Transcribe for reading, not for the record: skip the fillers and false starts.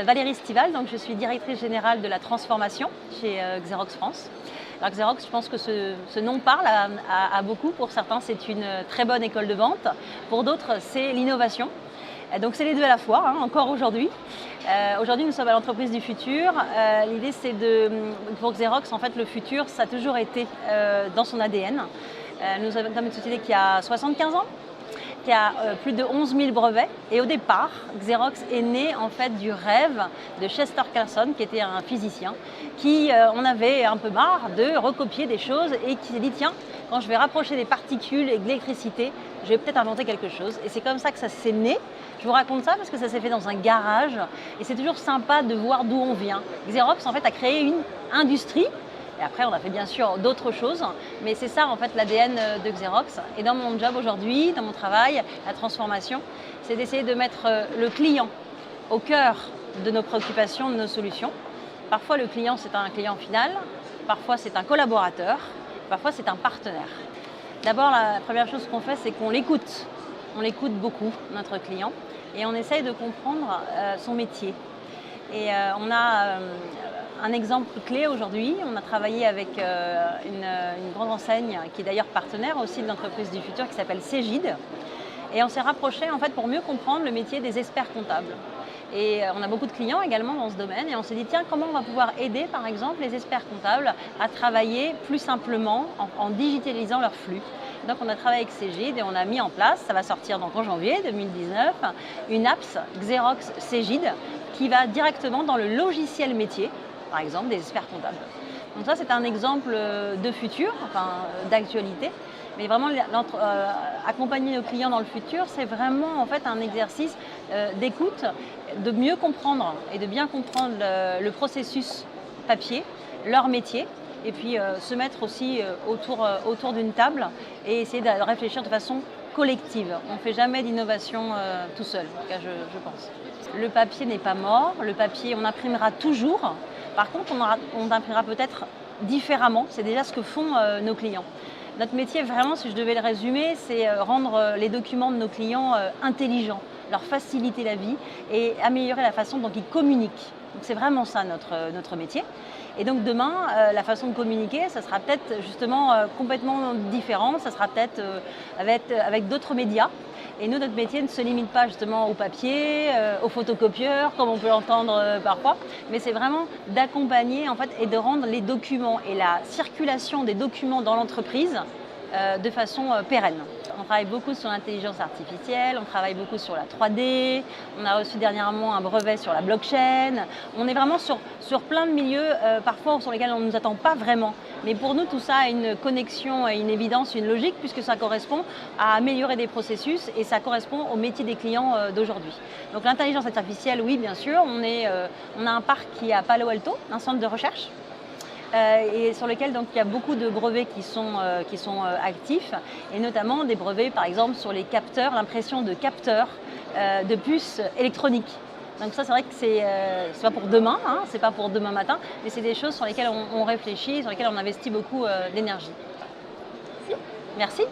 Valérie Stival, donc je suis directrice générale de la transformation chez Xerox France. Alors Xerox, je pense que ce nom parle à beaucoup. Pour certains, c'est une très bonne école de vente. Pour d'autres, c'est l'innovation. Donc c'est les deux à la fois, hein, encore aujourd'hui. Aujourd'hui, nous sommes à l'entreprise du futur. L'idée, c'est pour Xerox, en fait, le futur, ça a toujours été dans son ADN. Nous sommes une société qui a 75 ans, qui a plus de 11 000 brevets. Et au départ, Xerox est né en fait du rêve de Chester Carlson, qui était un physicien, qui en avait un peu marre de recopier des choses et qui s'est dit tiens, quand je vais rapprocher des particules et de l'électricité, je vais peut-être inventer quelque chose. Et c'est comme ça que ça s'est né. Je vous raconte ça parce que ça s'est fait dans un garage et c'est toujours sympa de voir d'où on vient. Xerox en fait a créé une industrie. Et après, on a fait bien sûr d'autres choses, mais c'est ça en fait l'ADN de Xerox. Et dans mon job aujourd'hui, dans mon travail, la transformation, c'est d'essayer de mettre le client au cœur de nos préoccupations, de nos solutions. Parfois, le client, c'est un client final, parfois, c'est un collaborateur, parfois, c'est un partenaire. D'abord, la première chose qu'on fait, c'est qu'on l'écoute. On l'écoute beaucoup, notre client, et on essaye de comprendre son métier. Et on a un exemple clé aujourd'hui. On a travaillé avec une grande enseigne qui est d'ailleurs partenaire aussi de l'entreprise du futur qui s'appelle Cegid. Et on s'est rapproché en fait pour mieux comprendre le métier des experts comptables. Et on a beaucoup de clients également dans ce domaine et on s'est dit tiens, comment on va pouvoir aider par exemple les experts comptables à travailler plus simplement en digitalisant leurs flux. Donc on a travaillé avec Cegid et on a mis en place, ça va sortir donc en janvier 2019, une apps Xerox Cegid qui va directement dans le logiciel métier, par exemple des experts comptables. Donc ça c'est un exemple de futur, enfin d'actualité. Mais vraiment, accompagner nos clients dans le futur, c'est vraiment en fait un exercice d'écoute, de mieux comprendre et de bien comprendre le processus papier, leur métier, et puis se mettre aussi autour d'une table et essayer de réfléchir de façon collective. On ne fait jamais d'innovation tout seul, en tout cas je pense. Le papier n'est pas mort, le papier on imprimera toujours. Par contre, on imprimera peut-être différemment, c'est déjà ce que font nos clients. Notre métier, vraiment, si je devais le résumer, c'est rendre les documents de nos clients intelligents, leur faciliter la vie et améliorer la façon dont ils communiquent. Donc c'est vraiment ça notre métier. Et donc demain, la façon de communiquer, ça sera peut-être justement complètement différent, ça sera peut-être avec d'autres médias. Et nous, notre métier ne se limite pas justement au papier, aux photocopieurs, comme on peut l'entendre parfois, mais c'est vraiment d'accompagner en fait, et de rendre les documents et la circulation des documents dans l'entreprise de façon pérenne. On travaille beaucoup sur l'intelligence artificielle, on travaille beaucoup sur la 3D, on a reçu dernièrement un brevet sur la blockchain. On est vraiment sur plein de milieux, parfois sur lesquels on ne nous attend pas vraiment. Mais pour nous, tout ça a une connexion, une évidence, une logique, puisque ça correspond à améliorer des processus et ça correspond au métier des clients d'aujourd'hui. Donc l'intelligence artificielle, oui, bien sûr. On a un parc qui est à Palo Alto, un centre de recherche. Et sur lequel donc, il y a beaucoup de brevets qui sont actifs, et notamment des brevets par exemple sur les capteurs, l'impression de capteurs de puces électroniques. Donc ça c'est vrai que c'est pas pour demain, hein, c'est pas pour demain matin, mais c'est des choses sur lesquelles on réfléchit, sur lesquelles on investit beaucoup d'énergie. Merci.